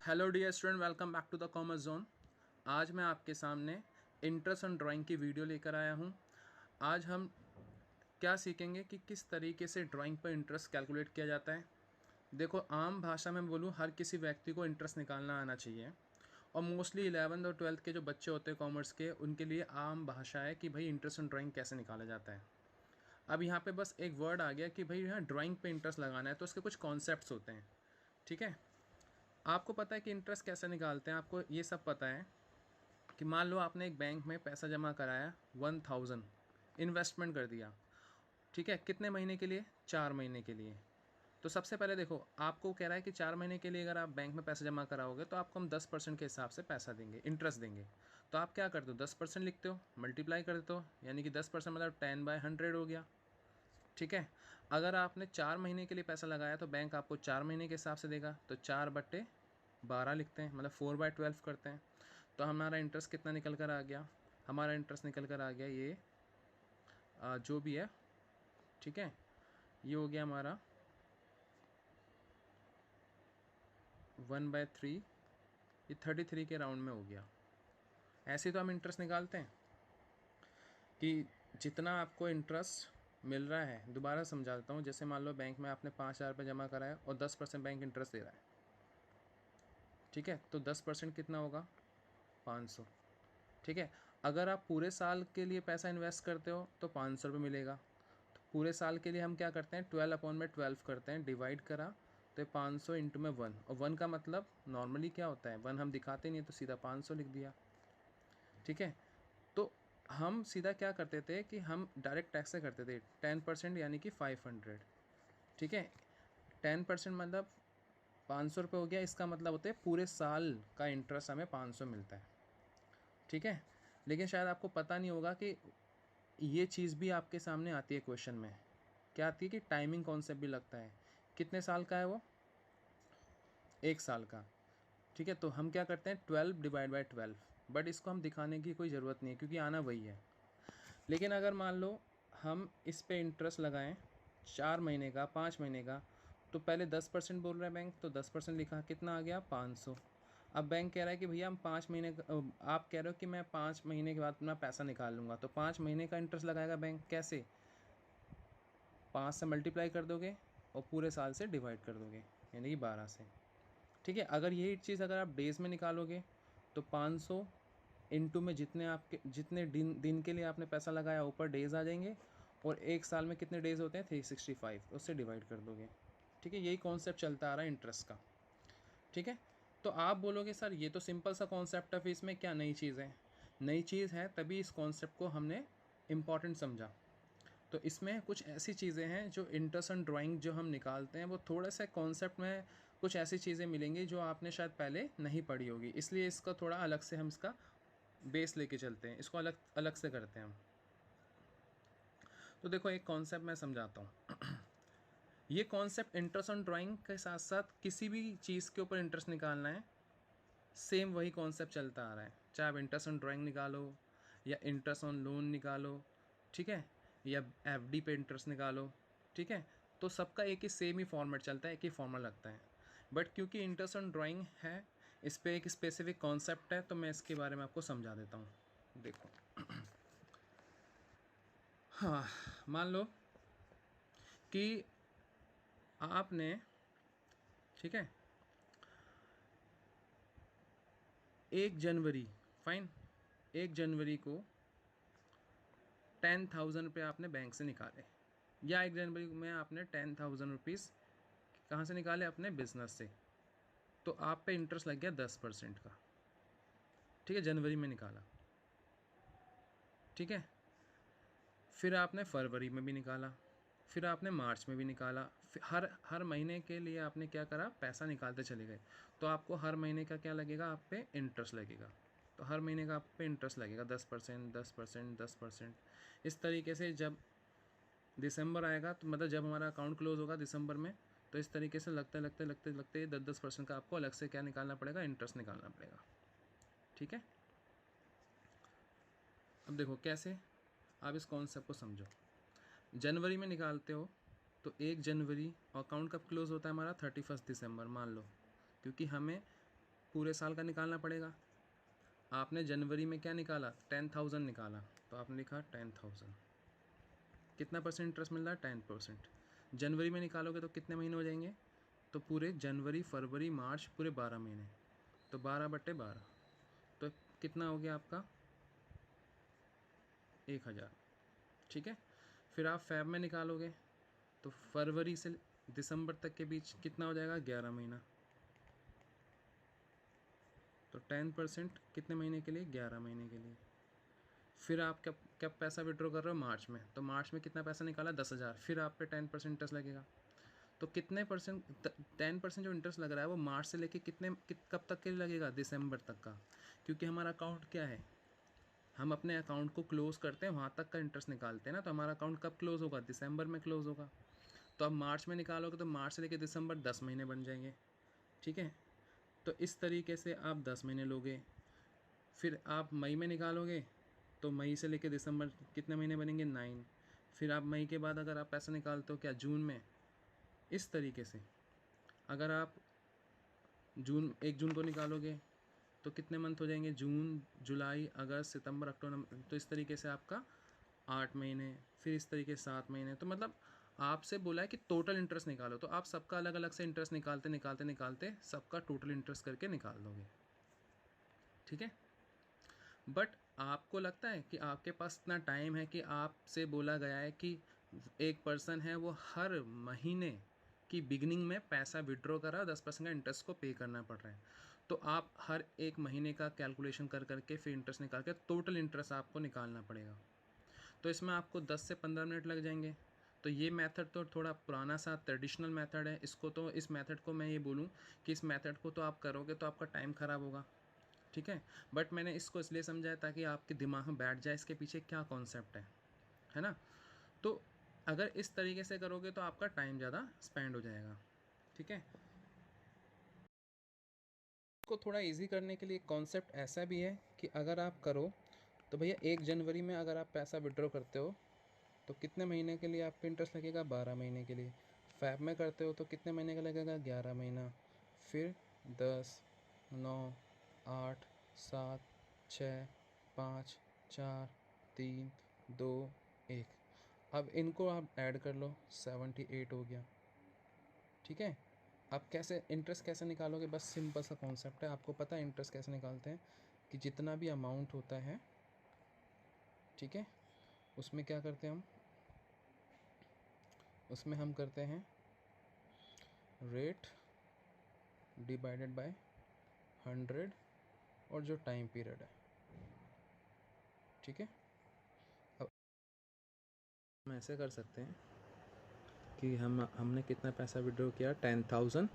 Hello dear student, welcome back to the commerce zone. आज मैं आपके सामने इंटरेस्ट ऑन ड्राइंग की वीडियो लेकर आया हूँ। आज हम क्या सीखेंगे कि किस तरीके से ड्राइंग पर इंटरेस्ट कैलकुलेट किया जाता है। देखो, आम भाषा में बोलूँ, हर किसी व्यक्ति को इंटरेस्ट निकालना आना चाहिए और मोस्टली 11th और 12th के जो बच्चे होते हैं कॉमर्स के, उनके लिए आम भाषा है कि भाई इंटरेस्ट ऑन ड्राइंग कैसे निकाला जाता है। अब यहाँ पे बस एक वर्ड आ गया कि भाई यहाँ ड्राइंग पे इंटरेस्ट लगाना है, तो उसके कुछ कॉन्सेप्ट्स होते हैं। ठीक है, आपको पता है कि इंटरेस्ट कैसे निकालते हैं, आपको ये सब पता है कि मान लो आपने एक बैंक में पैसा जमा कराया 1000, इन्वेस्टमेंट कर दिया। ठीक है, कितने महीने के लिए? 4 महीने के लिए। तो सबसे पहले देखो, आपको कह रहा है कि 4 महीने के लिए अगर आप बैंक में पैसा जमा कराओगे तो आपको हम 10% के हिसाब से पैसा देंगे, इंटरेस्ट देंगे। तो आप क्या करते हो? 10% लिखते हो, मल्टीप्लाई कर देते हो, यानी कि 10% मतलब 10/100 हो गया। ठीक है, अगर आपने 4 महीने के लिए पैसा लगाया तो बैंक आपको 4 महीने के हिसाब से देगा, तो 4/12 लिखते हैं, मतलब 4/12 करते हैं। तो हमारा इंटरेस्ट कितना निकल कर आ गया? हमारा इंटरेस्ट निकल कर आ गया ये जो भी है, ठीक है, ये हो गया हमारा 1/3, ये 33 के राउंड में हो गया। ऐसे तो हम इंटरेस्ट निकालते हैं कि जितना आपको इंटरेस्ट मिल रहा है। दोबारा समझाता हूँ, जैसे मान लो बैंक में आपने 5,000 रुपये जमा कराया और 10% बैंक इंटरेस्ट दे रहा है। ठीक है, तो 10% कितना होगा? 500। ठीक है, अगर आप पूरे साल के लिए पैसा इन्वेस्ट करते हो तो 500 रुपये मिलेगा। तो पूरे साल के लिए हम क्या करते हैं? 12/12 करते हैं, डिवाइड करा तो 500 इंटू में 1, और 1 का मतलब नॉर्मली क्या होता है? 1 हम दिखाते नहीं है, तो सीधा 500 लिख दिया। ठीक है, तो हम सीधा क्या करते थे कि हम डायरेक्ट टैक्स से करते थे 10%, यानी कि 500। ठीक है, 10% मतलब 500 रुपये हो गया। इसका मतलब होता है पूरे साल का इंटरेस्ट हमें 500 मिलता है। ठीक है, लेकिन शायद आपको पता नहीं होगा कि ये चीज़ भी आपके सामने आती है क्वेश्चन में। क्या आती है कि टाइमिंग कॉन्सेप्ट भी लगता है। कितने साल का है वो? 1 साल का। ठीक है, तो हम क्या करते हैं? 12/12, बट इसको हम दिखाने की कोई ज़रूरत नहीं है क्योंकि आना वही है। लेकिन अगर मान लो हम इस पे इंटरेस्ट लगाएं 4 महीने का, 5 महीने का, तो पहले 10% बोल रहा है बैंक, तो 10% लिखा, कितना आ गया? 500। अब बैंक कह रहा है कि भैया हम 5 महीने आप कह रहे हो कि मैं 5 महीने के बाद अपना पैसा निकाल लूँगा, तो 5 महीने का इंटरेस्ट लगाएगा बैंक। कैसे? 5 से मल्टीप्लाई कर दोगे और पूरे साल से डिवाइड कर दोगे, यानी कि 12 से। ठीक है, अगर यही चीज़ अगर आप डेज़ में निकालोगे तो 500 इंटू में जितने दिन के लिए आपने पैसा लगाया ऊपर डेज़ आ जाएंगे, और 1 साल में कितने डेज़ होते हैं? 365, उससे डिवाइड कर दोगे। ठीक है, यही कॉन्सेप्ट चलता आ रहा है इंटरेस्ट का। ठीक है, तो आप बोलोगे सर ये तो सिंपल सा कॉन्सेप्ट है, फिर इसमें क्या नई चीज़ है? नई चीज़ है तभी इस कॉन्सेप्ट को हमने इम्पॉर्टेंट समझा। तो इसमें कुछ ऐसी चीज़ें हैं जो इंटरेस्ट ऑन ड्राइंग जो हम निकालते हैं, वो थोड़ा सा कॉन्सेप्ट में कुछ ऐसी चीज़ें मिलेंगी जो आपने शायद पहले नहीं पढ़ी होगी, इसलिए इसका थोड़ा अलग से हम इसका बेस लेके चलते हैं, इसको अलग अलग से करते हैं हम। तो देखो, एक कॉन्सेप्ट मैं समझाता हूँ। ये कॉन्सेप्ट इंटरेस्ट ऑन ड्राइंग के साथ साथ किसी भी चीज़ के ऊपर इंटरेस्ट निकालना है, सेम वही कॉन्सेप्ट चलता आ रहा है। चाहे आप इंटरेस्ट ऑन ड्राइंग निकालो या इंटरेस्ट ऑन लोन निकालो, ठीक है, या एफडी पे इंटरेस्ट निकालो, ठीक है, तो सबका एक ही सेम ही फॉर्मेट चलता है, एक ही फॉर्मूला लगता है। बट क्योंकि इंटरेस्ट ऑन ड्राइंग है, इस पे एक स्पेसिफिक कॉन्सेप्ट है, तो मैं इसके बारे में आपको समझा देता हूँ। देखो, हाँ, मान लो कि आपने, ठीक है, 1 जनवरी, फाइन, 1 जनवरी को 10,000 रुपये आपने बैंक से निकाले, या 1 जनवरी में आपने 10,000 रुपीज़ कहाँ से निकाले? अपने बिजनेस से। तो आप पे इंटरेस्ट लग गया 10% का। ठीक है, जनवरी में निकाला। ठीक है, फिर आपने फरवरी में भी निकाला, फिर आपने मार्च में भी निकाला, फिर हर हर महीने के लिए आपने क्या करा? पैसा निकालते चले गए। तो आपको हर महीने का क्या लगेगा? आप पे इंटरेस्ट लगेगा। तो हर महीने का आप पे इंटरेस्ट लगेगा 10%, 10%, 10%। इस तरीके से जब दिसंबर आएगा, तो मतलब जब हमारा अकाउंट क्लोज होगा दिसंबर में, तो इस तरीके से लगते लगते लगते लगते 10-10% का आपको अलग से क्या निकालना पड़ेगा? इंटरेस्ट निकालना पड़ेगा। ठीक है, अब देखो कैसे आप इस कॉन्सेप्ट को समझो। जनवरी में निकालते हो तो 1 जनवरी, अकाउंट कब क्लोज होता है हमारा? 31 दिसंबर मान लो, क्योंकि हमें पूरे साल का निकालना पड़ेगा। आपने जनवरी में क्या निकाला, 10,000 निकाला, तो आपने लिखा 10,000। कितना परसेंट इंटरेस्ट मिल रहा है, 10%। जनवरी में निकालोगे तो कितने महीने हो जाएंगे, तो पूरे जनवरी फरवरी मार्च पूरे 12 महीने, तो 12/12, तो कितना हो गया आपका 1,000। ठीक है। फिर आप फैब में निकालोगे तो फरवरी से दिसंबर तक के बीच कितना हो जाएगा, 11 महीना, तो 10% कितने महीने के लिए, 11 महीने के लिए। फिर आप कब कब पैसा विड्रॉ कर रहे हो, मार्च में, तो मार्च में कितना पैसा निकाला, 10,000, फिर आप पे 10% इंटरेस्ट लगेगा। तो कितने परसेंट, 10% जो इंटरेस्ट लग रहा है वो मार्च से लेके कब तक के लिए लगेगा, दिसंबर तक का, क्योंकि हमारा अकाउंट क्या है, हम अपने अकाउंट को क्लोज करते हैं, वहाँ तक का इंटरेस्ट निकालते हैं ना, तो हमारा अकाउंट कब क्लोज होगा, दिसंबर में क्लोज होगा। तो अब मार्च में निकालोगे तो मार्च से लेकर दिसंबर 10 महीने बन जाएंगे। ठीक है। तो इस तरीके से आप 10 महीने लोगे। फिर आप मई में निकालोगे तो मई से लेकर दिसंबर कितने महीने बनेंगे, 9। फिर आप मई के बाद अगर आप पैसा निकालते हो क्या, जून में, इस तरीके से अगर आप 1 जून को निकालोगे तो कितने मंथ हो जाएंगे, जून जुलाई अगस्त सितंबर अक्टूबर, तो इस तरीके से आपका 8 महीने, फिर इस तरीके से 7 महीने। तो मतलब आपसे बोला है कि टोटल इंटरेस्ट निकालो, तो आप सबका अलग अलग से इंटरेस्ट निकालते निकालते निकालते सबका टोटल इंटरेस्ट करके निकाल दोगे। ठीक है। बट आपको लगता है कि आपके पास इतना टाइम है कि आपसे बोला गया है कि एक पर्सन है वो हर महीने की बिगनिंग में पैसा विड्रॉ कर रहा है, 10% का इंटरेस्ट को पे करना पड़ रहा है, तो आप हर एक महीने का कैलकुलेशन कर करके फिर इंटरेस्ट निकाल के टोटल इंटरेस्ट आपको निकालना पड़ेगा। तो इसमें आपको 10 से 15 मिनट लग जाएंगे। तो ये मेथड तो थोड़ा पुराना सा ट्रेडिशनल मेथड है, इसको तो, इस मेथड को मैं ये बोलूँ कि इस मेथड को तो आप करोगे तो आपका टाइम ख़राब होगा। ठीक है। बट मैंने इसको इसलिए समझाया ताकि आपके दिमाग में बैठ जाए इसके पीछे क्या कॉन्सेप्ट है ना। तो अगर इस तरीके से करोगे तो आपका टाइम ज़्यादा स्पेंड हो जाएगा। ठीक है। इसको थोड़ा इजी करने के लिए कॉन्सेप्ट ऐसा भी है कि अगर आप करो तो भैया 1 जनवरी में अगर आप पैसा विड्रॉ करते हो तो कितने महीने के लिए आपको इंटरेस्ट लगेगा, 12 महीने के लिए। फैब में करते हो तो कितने महीने का लगेगा, 11 महीना। फिर 10, 9, 8, 7, 6, 5, 4, 3, 2, 1। अब इनको आप ऐड कर लो, 78 हो गया। ठीक है। आप कैसे इंटरेस्ट कैसे निकालोगे, बस सिंपल सा कॉन्सेप्ट है, आपको पता है इंटरेस्ट कैसे निकालते हैं, कि जितना भी अमाउंट होता है, ठीक है, उसमें क्या करते हैं उसमें हम करते हैं रेट डिवाइडेड बाय 100 और जो टाइम पीरियड है। ठीक है। अब हम ऐसे कर सकते हैं कि हमने कितना पैसा विड्रॉ किया, 10,000।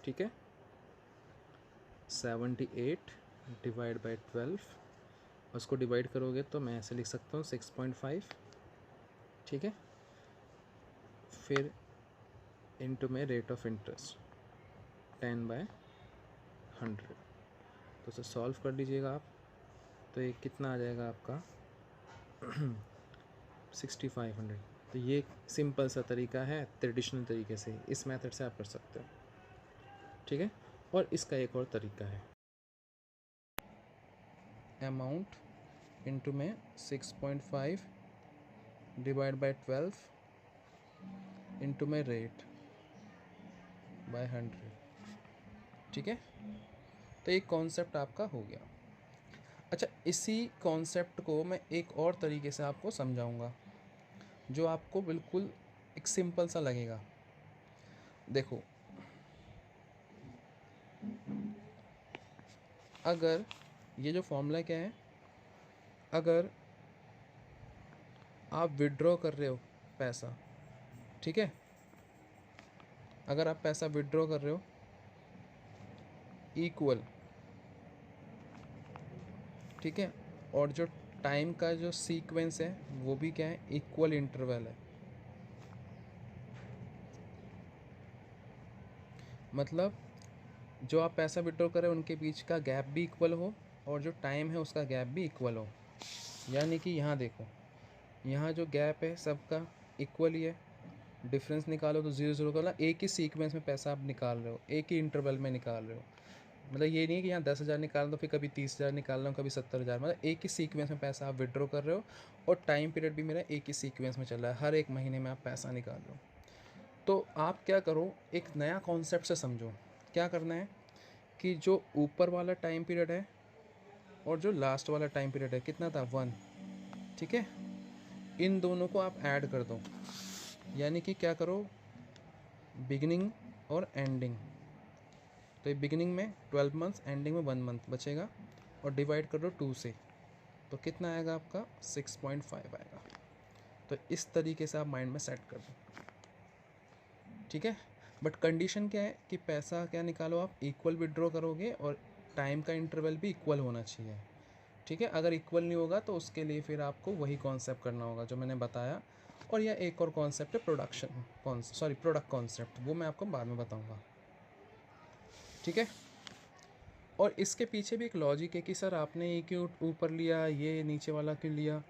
ठीक है। 78 डिवाइड बाय 12, उसको डिवाइड करोगे तो मैं ऐसे लिख सकता हूँ 6.5। ठीक है। फिर इनटू में रेट ऑफ इंटरेस्ट 10/100, तो उसे सॉल्व कर लीजिएगा आप, तो ये कितना आ जाएगा आपका 6500। तो ये सिंपल सा तरीका है, ट्रेडिशनल तरीके से, इस मेथड से आप कर सकते हो। ठीक है। और इसका एक और तरीका है, अमाउंट इनटू में 6.5 डिवाइड बाय 12 इनटू में रेट बाय 100। ठीक है। तो ये कॉन्सेप्ट आपका हो गया। अच्छा, इसी कॉन्सेप्ट को मैं एक और तरीके से आपको समझाऊंगा जो आपको बिल्कुल एक सिंपल सा लगेगा। देखो, अगर ये जो फॉर्मूला क्या है, अगर आप विड्रॉ कर रहे हो पैसा, ठीक है, अगर आप पैसा विड्रॉ कर रहे हो इक्वल, ठीक है, और जो टाइम का जो सीक्वेंस है वो भी क्या है, इक्वल इंटरवल है। मतलब जो आप पैसा विड्रॉ कर रहे हो उनके बीच का गैप भी इक्वल हो और जो टाइम है उसका गैप भी इक्वल हो। यानी कि यहाँ देखो, यहाँ जो गैप है सबका इक्वल ही है, डिफरेंस निकालो तो 0 0 का, एक ही सीक्वेंस में पैसा आप निकाल रहे हो, एक ही इंटरवल में निकाल रहे हो। मतलब ये नहीं है कि यहाँ 10,000 निकाल रहा हूँ फिर कभी 30,000 निकाल रहा हूँ कभी 70,000, मतलब एक ही सीक्वेंस में पैसा आप विड्रॉ कर रहे हो और टाइम पीरियड भी मेरा एक ही सीक्वेंस में चल रहा है, हर एक महीने में आप पैसा निकाल रहे हो। तो आप क्या करो, एक नया कॉन्सेप्ट से समझो। क्या करना है कि जो ऊपर वाला टाइम पीरियड है और जो लास्ट वाला टाइम पीरियड है, कितना था 1, ठीक है, इन दोनों को आप ऐड कर दो। यानी कि क्या करो, बिगिनिंग और एंडिंग, तो ये बिगिनिंग में 12 मंथ्स, एंडिंग में 1 मंथ बचेगा और डिवाइड कर दो 2 से, तो कितना आएगा आपका 6.5 आएगा। तो इस तरीके से आप माइंड में सेट कर दो, ठीक है। बट कंडीशन क्या है कि पैसा क्या निकालो आप, इक्वल विड्रॉ करोगे और टाइम का इंटरवल भी इक्वल होना चाहिए, ठीक है। अगर इक्वल नहीं होगा तो उसके लिए फिर आपको वही कॉन्सेप्ट करना होगा जो मैंने बताया। और यह एक और कॉन्सेप्ट है प्रोडक्ट कॉन्सेप्ट, वो मैं आपको बाद में बताऊंगा, ठीक है। और इसके पीछे भी एक लॉजिक है कि सर आपने ये क्यों ऊपर लिया, ये नीचे वाला क्यों लिया।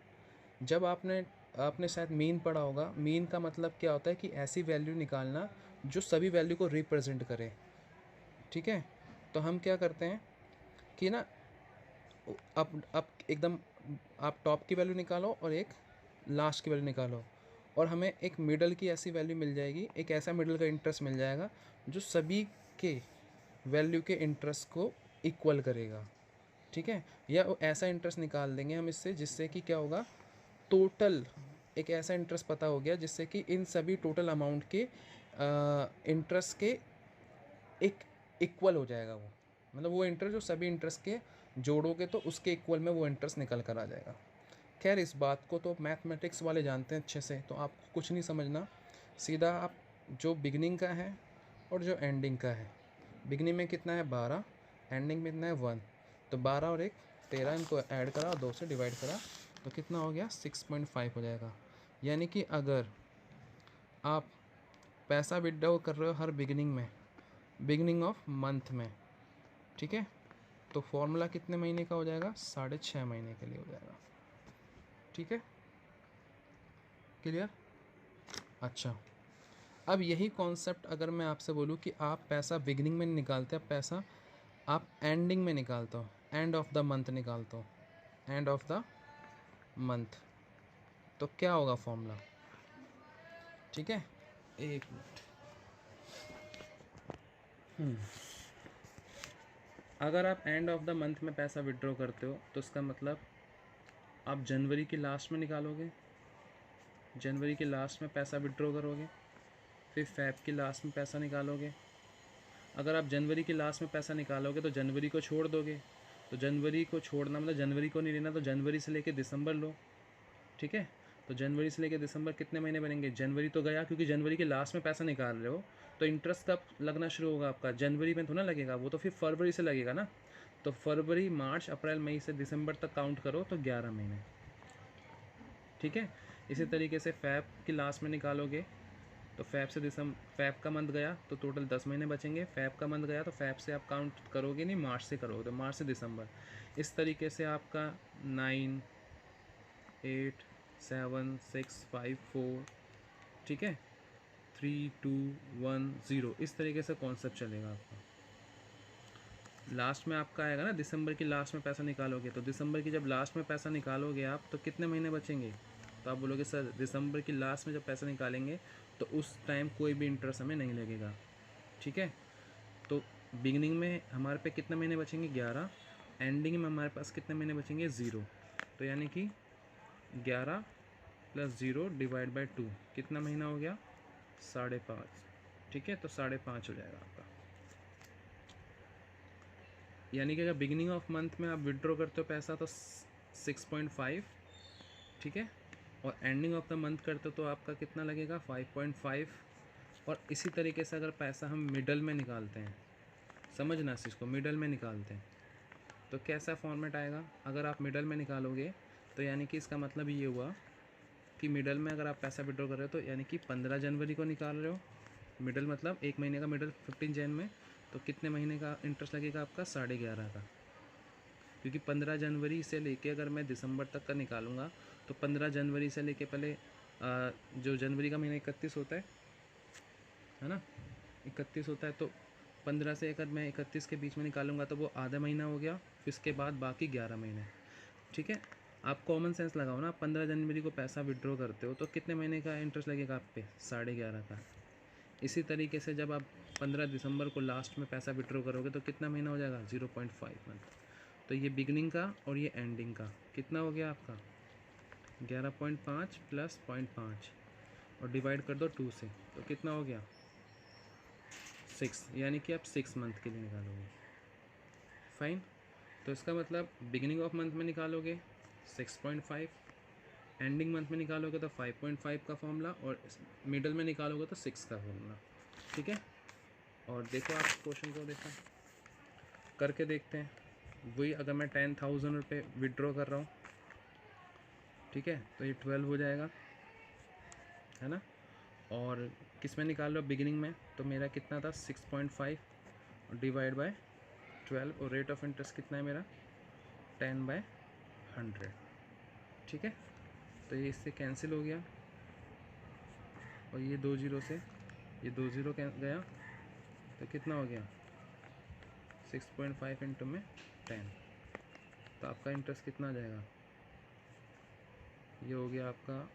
जब आपने शायद मीन पढ़ा होगा, मीन का मतलब क्या होता है कि ऐसी वैल्यू निकालना जो सभी वैल्यू को रिप्रेजेंट करे, ठीक है। तो हम क्या करते हैं कि ना, आप एकदम आप टॉप की वैल्यू निकालो और एक लास्ट की वैल्यू निकालो, और हमें एक मिडल की ऐसी वैल्यू मिल जाएगी, एक ऐसा मिडल का इंटरेस्ट मिल जाएगा जो सभी के वैल्यू के इंटरेस्ट को इक्वल करेगा, ठीक है। या ऐसा इंटरेस्ट निकाल देंगे हम इससे, जिससे कि क्या होगा, टोटल एक ऐसा इंटरेस्ट पता हो गया जिससे कि इन सभी टोटल अमाउंट के इंटरेस्ट के एक इक्वल हो जाएगा वो, मतलब वो इंटरेस्ट जो सभी इंटरेस्ट के जोड़ोगे तो उसके इक्वल में वो इंटरेस्ट निकल कर आ जाएगा। खैर इस बात को तो मैथमेटिक्स वाले जानते हैं अच्छे से, तो आपको कुछ नहीं समझना, सीधा आप जो बिगनिंग का है और जो एंडिंग का है, बिगनिंग में कितना है 12, एंडिंग में कितना है 1, तो 12 और 1 13, इनको ऐड करा और 2 से डिवाइड करा तो कितना हो गया 6.5 हो जाएगा। यानी कि अगर आप पैसा विड्रॉ कर रहे हो हर बिगिनिंग ऑफ मंथ में, ठीक है, तो फॉर्मूला कितने महीने का हो जाएगा, 6.5 महीने के लिए हो जाएगा, ठीक है, क्लियर। अच्छा, अब यही कॉन्सेप्ट अगर मैं आपसे बोलूँ कि आप पैसा बिगिनिंग में निकालते हैं, पैसा आप एंडिंग में निकालते हो, एंड ऑफ द मंथ निकालते हो, एंड ऑफ द मंथ, तो क्या होगा फॉर्मूला, ठीक है। एक मिनट, अगर आप एंड ऑफ द मंथ में पैसा विड्रॉ करते हो तो इसका मतलब आप जनवरी के लास्ट में निकालोगे, जनवरी के लास्ट में पैसा विड्रॉ करोगे, फिर फ़ैब के लास्ट में पैसा निकालोगे। अगर आप जनवरी के लास्ट में पैसा निकालोगे तो जनवरी को छोड़ दोगे, तो जनवरी को छोड़ना मतलब जनवरी को नहीं लेना, तो जनवरी से लेके दिसंबर लो, ठीक है। तो जनवरी से लेके दिसंबर कितने महीने बनेंगे, जनवरी तो गया क्योंकि जनवरी के लास्ट में पैसा निकाल रहे हो, तो इंटरेस्ट कब लगना शुरू होगा आपका, जनवरी में तो ना लगेगा, वो तो फिर फरवरी से लगेगा ना। तो फरवरी मार्च अप्रैल मई से दिसंबर तक काउंट करो तो 11 महीने, ठीक है। इसी तरीके से फ़ैब की लास्ट में निकालोगे तो फ़ैब का मंथ गया तो टोटल 10 महीने बचेंगे, फ़ैब का मंथ गया तो फ़ैब से आप काउंट करोगे नहीं, मार्च से करोगे, तो मार्च से दिसंबर। इस तरीके से आपका 9, 8, 7, 6, 5, 4, ठीक है, 3, 2, 1, 0, इस तरीके से कॉन्सेप्ट चलेगा आपका। लास्ट में आपका आएगा ना, दिसंबर की लास्ट में पैसा निकालोगे, तो दिसंबर की जब लास्ट में पैसा निकालोगे आप तो कितने महीने बचेंगे, तो आप बोलोगे सर दिसंबर की लास्ट में जब पैसा निकालेंगे तो उस टाइम कोई भी इंटरेस्ट हमें नहीं लगेगा, ठीक है। तो बिगिनिंग में हमारे पे कितने महीने बचेंगे 11, एंडिंग में हमारे पास कितने महीने बचेंगे 0, तो यानी कि 11 + 0 डिवाइड बाई 2 कितना महीना हो गया 5.5, ठीक है, तो 5.5 हो जाएगा आपका। यानी कि अगर बिगिनिंग ऑफ मंथ में आप विड्रॉ करते हो पैसा तो 6.5, ठीक है, और एंडिंग ऑफ द मंथ करते हो तो आपका कितना लगेगा 5.5। और इसी तरीके से अगर पैसा हम मिडल में निकालते हैं, समझना इस चीज़ को, मिडल में निकालते हैं तो कैसा फॉर्मेट आएगा, अगर आप मिडल में निकालोगे तो यानी कि इसका मतलब ये हुआ कि मिडल में अगर आप पैसा विड्रॉ कर रहे हो तो यानी कि 15 जनवरी को निकाल रहे हो, मिडल मतलब एक महीने का मिडल 15 जन में, तो कितने महीने का इंटरेस्ट लगेगा आपका 11.5 का, क्योंकि 15 जनवरी से लेके अगर मैं दिसंबर तक का निकालूंगा तो 15 जनवरी से लेके पहले जो जनवरी का महीना 31 होता है ना, 31 होता है, तो 15 से अगर मैं 31 के बीच में निकालूंगा तो वो आधा महीना हो गया, फिर इसके बाद बाकी 11 महीने। ठीक है, आप कॉमन सेंस लगाओ ना, आप 15 जनवरी को पैसा विड्रॉ करते हो तो कितने महीने का इंटरेस्ट लगेगा आप पे? 11.5 का। इसी तरीके से जब आप 15 दिसंबर को लास्ट में पैसा विड्रॉ करोगे तो कितना महीना हो जाएगा? 0.5 मंथ। तो ये बिगनिंग का और ये एंडिंग का कितना हो गया आपका? 11.5 प्लस 0.5 और डिवाइड कर दो 2 से, तो कितना हो गया? 6, यानी कि आप 6 मंथ के लिए निकालोगे। फाइन। तो इसका मतलब बिगिनिंग ऑफ मंथ में निकालोगे 6.5, एंडिंग मंथ में निकालोगे तो 5.5 का फॉर्मूला, और मिडल में निकालोगे तो 6 का फॉर्मूला। ठीक है, और देखो आप क्वेश्चन को देखो करके देखते हैं। वही अगर मैं 10,000 रुपये विड्रॉ कर रहा हूँ, ठीक है, तो ये 12 हो जाएगा, है ना। और किस में निकाल लो? बिगिनिंग में। तो मेरा कितना था? 6.5 डिवाइड बाय 12, और रेट ऑफ इंटरेस्ट कितना है मेरा? 10/100। ठीक है, तो ये इससे कैंसिल हो गया, और ये 2 जीरो से ये 2 जीरो गया, तो कितना हो गया? 6.5 इंटू में 10, तो आपका इंटरेस्ट कितना आ जाएगा? ये हो गया आपका,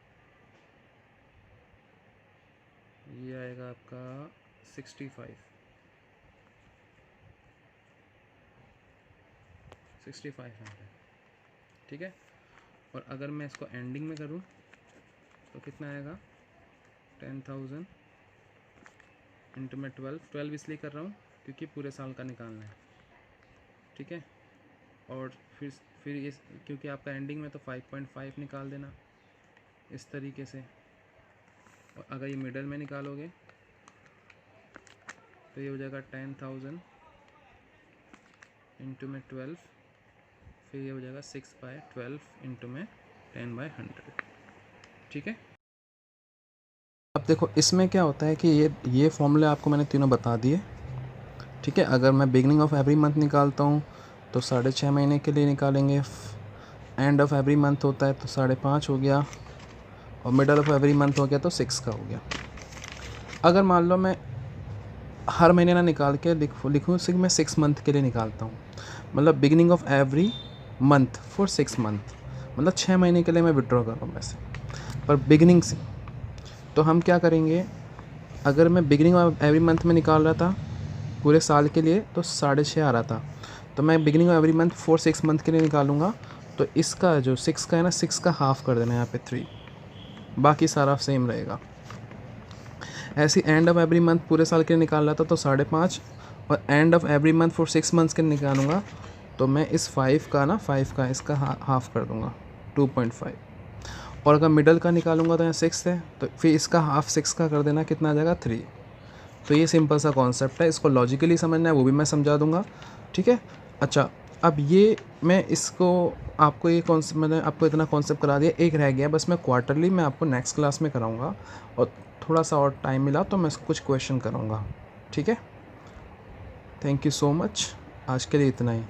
ये आएगा आपका 65। ठीक है, और अगर मैं इसको एंडिंग में करूं तो कितना आएगा? 10,000 इंटू में 12 इसलिए कर रहा हूँ क्योंकि पूरे साल का निकालना है। ठीक है, और फिर इस क्योंकि आपका एंडिंग में तो 5.5 निकाल देना इस तरीके से, और अगर ये मिडल में निकालोगे तो ये हो जाएगा 10,000 इंटू में 12, फिर ये हो जाएगा 6/12 इंटू में 10/100। ठीक है, अब देखो इसमें क्या होता है कि ये फॉर्मूले आपको मैंने तीनों बता दिए। ठीक है, अगर मैं बिगनिंग ऑफ एवरी मंथ निकालता हूँ तो 6.5 महीने के लिए निकालेंगे, एंड ऑफ एवरी मंथ होता है तो 5.5 हो गया, और मिडल ऑफ एवरी मंथ हो गया तो 6 का हो गया। अगर मान लो मैं हर महीने ना निकाल के लिखूँ सिर्फ मैं 6 मंथ के लिए निकालता हूँ, मतलब beginning of every month for 6 month, मतलब 6 महीने के लिए मैं विड्रॉ कर रहा हूँ पैसे पर बिगिनिंग से। तो हम क्या करेंगे, अगर मैं बिगिनिंग ऑफ एवरी मंथ में निकाल रहा था पूरे साल के लिए तो 6.5 आ रहा था, तो मैं beginning of every month for 6 month के लिए निकालूंगा, तो इसका जो 6 का है ना, 6 का हाफ कर देना यहाँ पे 3, बाकी सारा सेम रहेगा। ऐसे एंड ऑफ एवरी मंथ पूरे साल के लिए निकाल रहा था तो 5.5, और end of every month for 6 months के लिए निकालूंगा तो मैं इस 5 का इसका हाफ कर दूंगा 2.5, और अगर मिडल का निकालूंगा तो यहाँ 6 है तो फिर इसका हाफ 6 का कर देना, कितना आ जाएगा? 3। तो ये सिंपल सा कॉन्सेप्ट है, इसको लॉजिकली समझना है वो भी मैं समझा दूंगा। ठीक है, अच्छा अब ये मैं इसको आपको ये कॉन्सेप्ट मैंने आपको इतना कॉन्सेप्ट करा दिया, एक रह गया बस, मैं क्वार्टरली मैं आपको नेक्स्ट क्लास में कराऊंगा, और थोड़ा सा और टाइम मिला तो मैं कुछ क्वेश्चन करूँगा। ठीक है, थैंक यू सो मच, आज के लिए इतना ही।